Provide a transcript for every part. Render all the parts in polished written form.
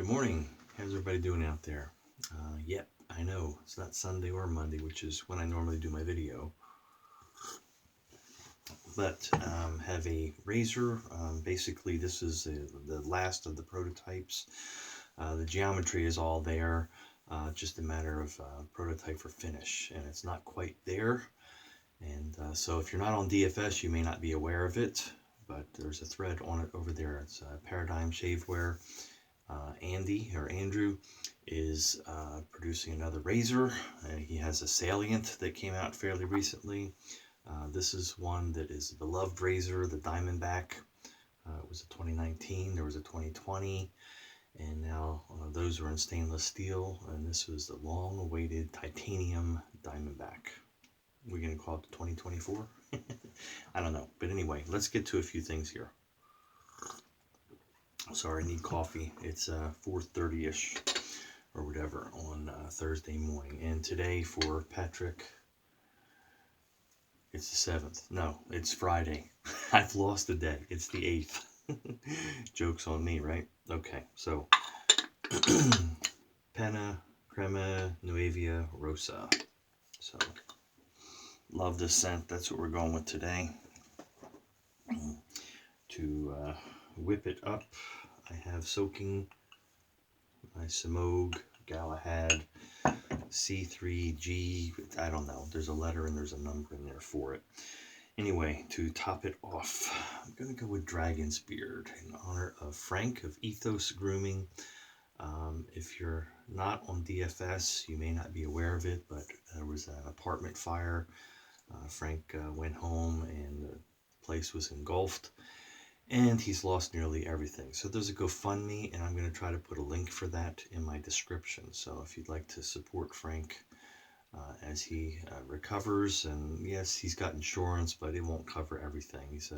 Good morning. How's everybody doing out there? Yep, I know it's not Sunday or Monday, which is when I normally do my video. But have a razor. Basically, this is the last of the prototypes. The geometry is all there. Just a matter of prototype for finish, and it's not quite there. And so if you're not on DFS, you may not be aware of it, but there's a thread on it over there. It's Paradigm Shaveware. Andrew is producing another razor. He has a Salient that came out fairly recently. This is one that is a beloved razor, the Diamondback. It was a 2019, there was a 2020, and now those are in stainless steel, and this was the long-awaited titanium Diamondback. We're going to call it the 2024? I don't know, but anyway, let's get to a few things here. Sorry, I need coffee. It's 4:30ish or whatever on Thursday morning. And today for Patrick, it's the 7th. No, it's Friday. I've lost a day. It's the 8th. Joke's on me, right? Okay, so Panna, Crema, Nuavia, Rossa. So, love this scent. That's what we're going with today. To whip it up, I have soaking my Semogue, Galahad, C3G, I don't know, there's a letter and there's a number in there for it. Anyway, to top it off, I'm going to go with Dragonsbeard in honor of Frank of Ethos Grooming. If you're not on DFS, you may not be aware of it, but there was an apartment fire. Frank went home and the place was engulfed. And he's lost nearly everything. So there's a GoFundMe, and I'm going to try to put a link for that in my description. So if you'd like to support Frank as he recovers, and yes, he's got insurance, but it won't cover everything. He's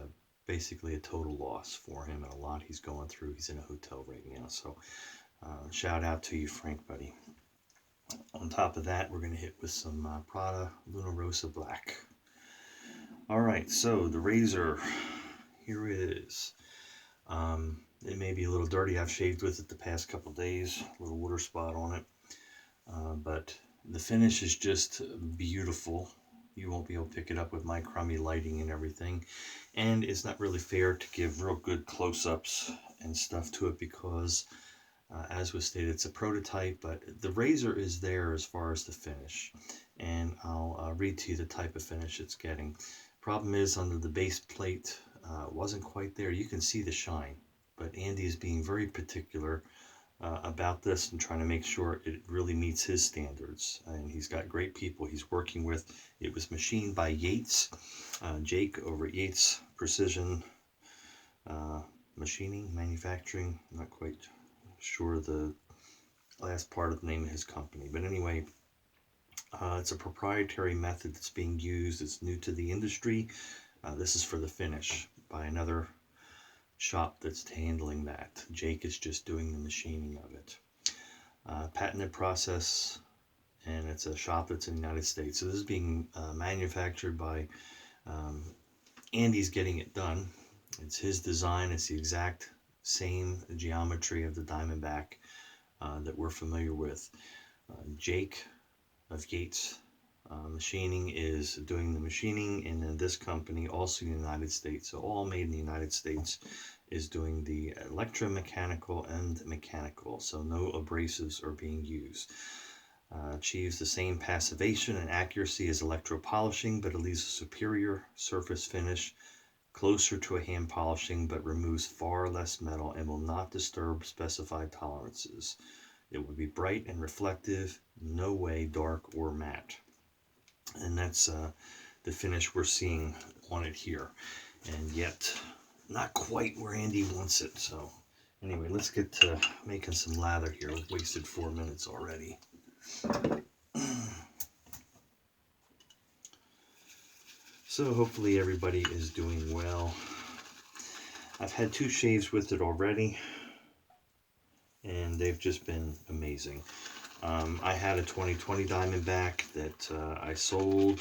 basically a total loss for him, and a lot he's going through. He's in a hotel right now. So shout out to you, Frank, buddy. On top of that, we're going to hit with some Prada Rossa Black. All right, so the razor. Here it is. It may be a little dirty. I've shaved with it the past couple days. A little water spot on it. But the finish is just beautiful. You won't be able to pick it up with my crummy lighting and everything. And it's not really fair to give real good close-ups and stuff to it because, as was stated, it's a prototype. But the razor is there as far as the finish. And I'll read to you the type of finish it's getting. Problem is, under the base plate, wasn't quite there. You can see the shine, but Andy is being very particular about this and trying to make sure it really meets his standards. And he's got great people he's working with. It was machined by Yates, Jake over at Yates Precision Machining, Manufacturing. I'm not quite sure the last part of the name of his company, but anyway, it's a proprietary method that's being used. It's new to the industry. This is for the finish by another shop that's handling that. Jake is just doing the machining of it. Patented process, and it's a shop that's in the United States. So this is being manufactured by Andy's getting it done. It's his design. It's the exact same geometry of the Diamondback that we're familiar with. Jake of Yates Machining is doing the machining, and then this company, also in the United States, so all made in the United States, is doing the electromechanical and mechanical, so no abrasives are being used. Achieves the same passivation and accuracy as electropolishing, but it leaves a superior surface finish, closer to a hand polishing, but removes far less metal and will not disturb specified tolerances. It will be bright and reflective, no way dark or matte. And that's the finish we're seeing on it here. And yet, not quite where Andy wants it. So, anyway, let's get to making some lather here. We've wasted 4 minutes already. So, hopefully everybody is doing well. I've had 2 shaves with it already, and they've just been amazing. I had a 2020 Diamondback that I sold,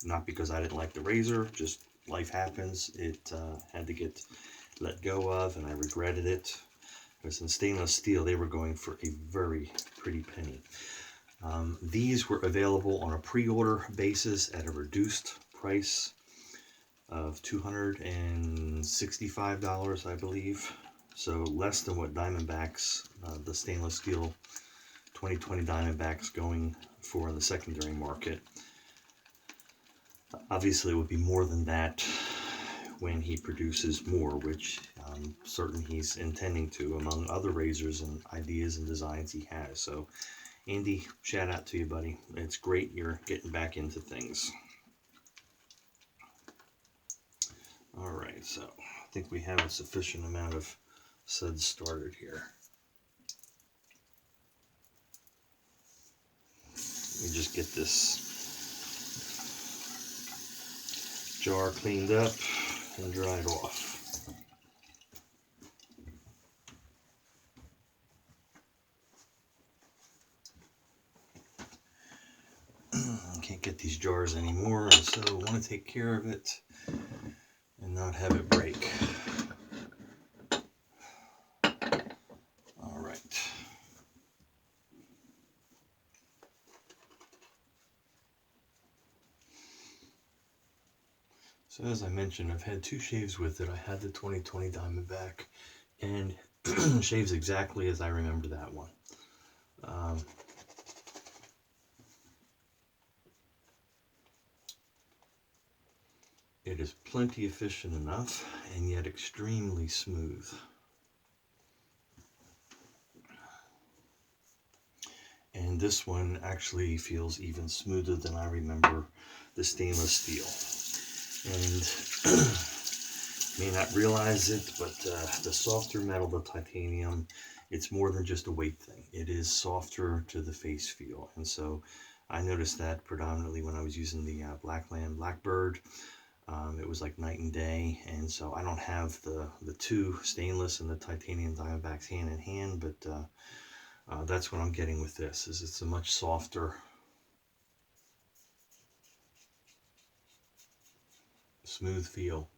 not because I didn't like the razor, just life happens. It had to get let go of, and I regretted it. Because in stainless steel, they were going for a very pretty penny. These were available on a pre-order basis at a reduced price of $265, I believe. So less than what Diamondback's, the stainless steel 2020 Diamondback's going for in the secondary market. Obviously, it would be more than that when he produces more, which I'm certain he's intending to, among other razors and ideas and designs he has. So, Andy, shout out to you, buddy. It's great you're getting back into things. All right, so I think we have a sufficient amount of suds started here. Let me just get this jar cleaned up and dried off. I can't get these jars anymore, so I want to take care of it and not have it break. All right. So as I mentioned, I've had two shaves with it. I had the 2020 Diamondback, and shaves exactly as I remember that one. It is plenty efficient enough, and yet extremely smooth. And this one actually feels even smoother than I remember the stainless steel. And you may not realize it, but the softer metal, the titanium, it's more than just a weight thing. It is softer to the face feel. And so I noticed that predominantly when I was using the Blackbird. It was like night and day. And so I don't have the two stainless and the titanium Diamondbacks hand in hand, but that's what I'm getting with this. Is it's a much softer, smooth feel.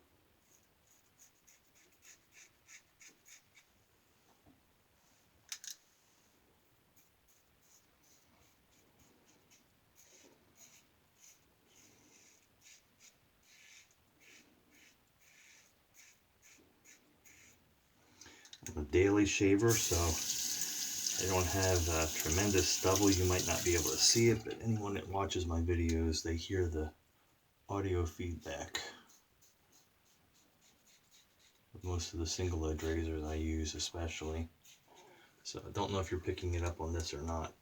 I'm a daily shaver, so I don't have a tremendous stubble. You might not be able to see it, but anyone that watches my videos, they hear the audio feedback. Most of the single edge razors I use especially. So I don't know if you're picking it up on this or not.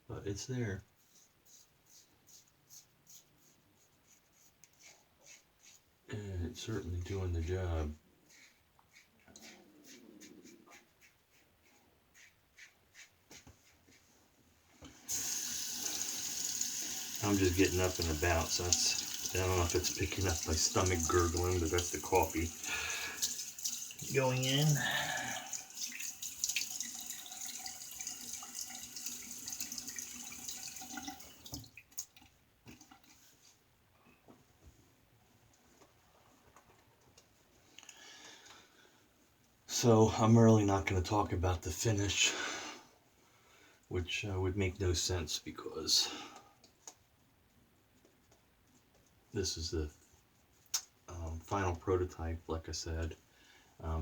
But it's there. And it's certainly doing the job. I'm just getting up and about, so I don't know if it's picking up my stomach gurgling, but that's the coffee going in. So I'm really not going to talk about the finish, which would make no sense because this is the final prototype, like I said.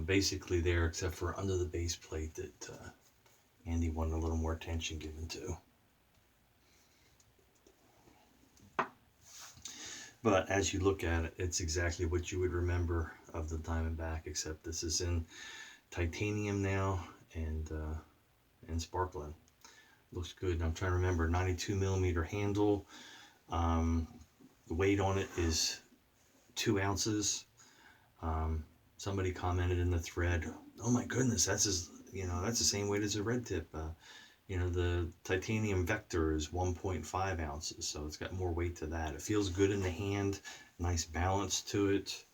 Basically there, except for under the base plate that Andy wanted a little more attention given to. But as you look at it, it's exactly what you would remember of the Diamondback, except this is in titanium now and sparkling. Looks good. I'm trying to remember, 92 millimeter handle. The weight on it is 2 ounces. Somebody commented in the thread, "Oh my goodness, that's that's the same weight as a red tip." The titanium Vector is 1.5 ounces, so it's got more weight to that. It feels good in the hand, nice balance to it.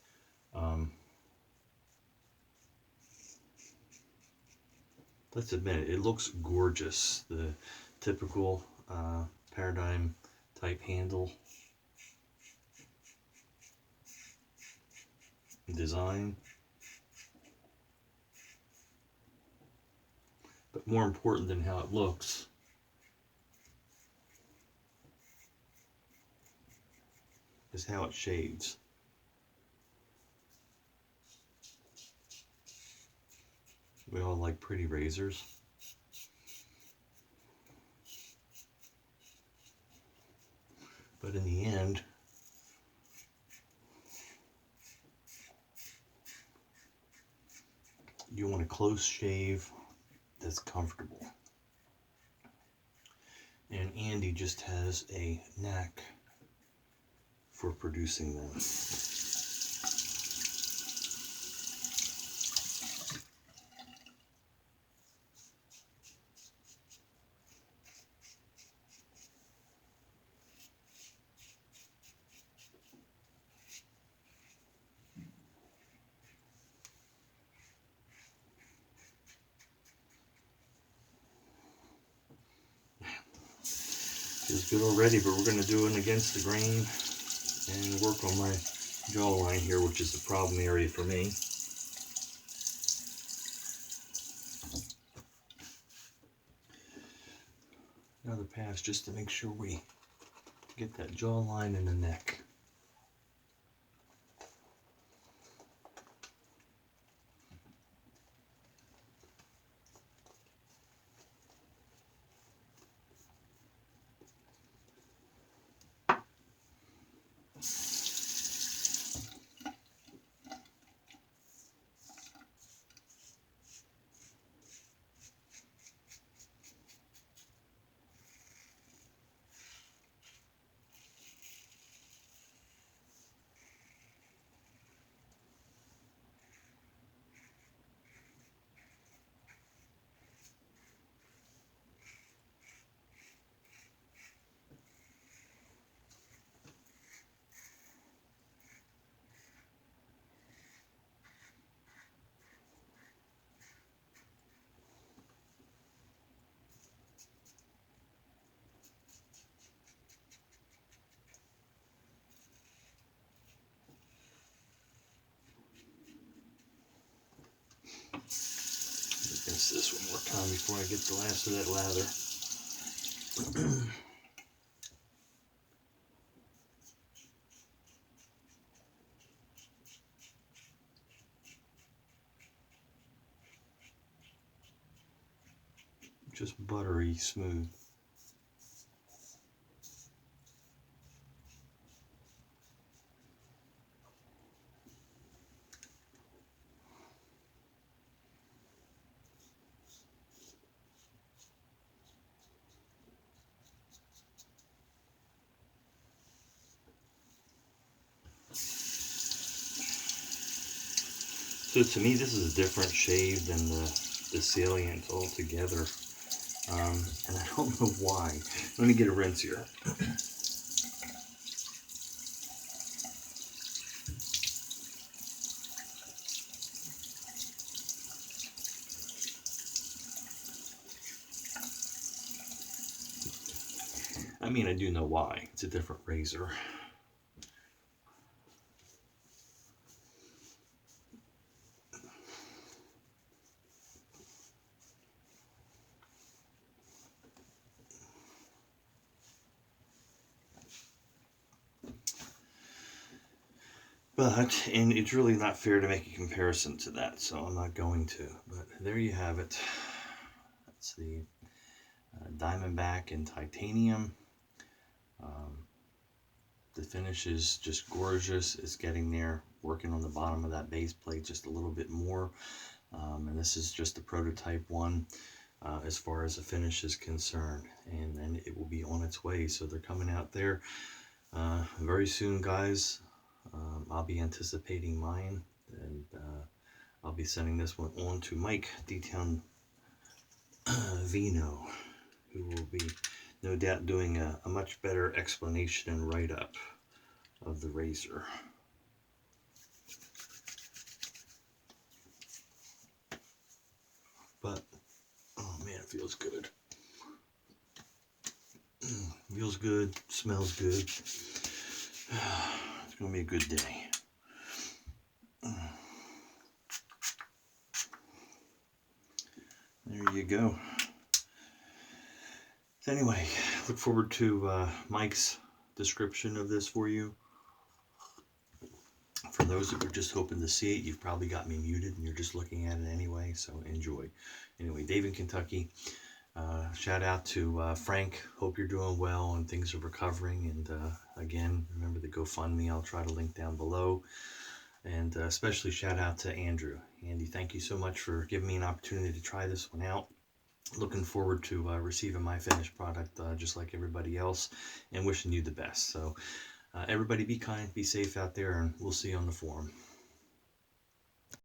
Let's admit it looks gorgeous. The typical Paradigm type handle. design. But more important than how it looks is how it shaves. We all like pretty razors. But in the end, you want a close shave that's comfortable. And Andy just has a knack for producing them. Feels good already, but we're going to do it against the grain and work on my jawline here, which is the problem area for me. Another pass just to make sure we get that jawline and the neck. Against this one more time before I get the last of that lather. Just buttery smooth. So to me, this is a different shave than the Salient altogether. And I don't know why. Let me get a rinse here. I mean, I do know why. It's a different razor. But, and it's really not fair to make a comparison to that, so I'm not going to. But there you have it. That's the Diamondback in titanium. The finish is just gorgeous. It's getting there, working on the bottom of that base plate just a little bit more. And this is just the prototype one as far as the finish is concerned. And then it will be on its way. So they're coming out there very soon, guys. I'll be anticipating mine, and I'll be sending this one on to Mike D-Town Vino, who will be no doubt doing a much better explanation and write-up of the razor. But, oh man, it feels good. Feels good, smells good. It's going to be a good day. go. So anyway, look forward to Mike's description of this for you. For those that are just hoping to see it, you've probably got me muted and you're just looking at it anyway, so enjoy. Anyway, Dave in Kentucky. Shout out to Frank. Hope you're doing well and things are recovering. And again, remember the GoFundMe. I'll try to link down below. And especially shout out to Andrew. Andy, thank you so much for giving me an opportunity to try this one out. Looking forward to receiving my finished product just like everybody else, and wishing you the best. So everybody be kind, be safe out there, and we'll see you on the forum.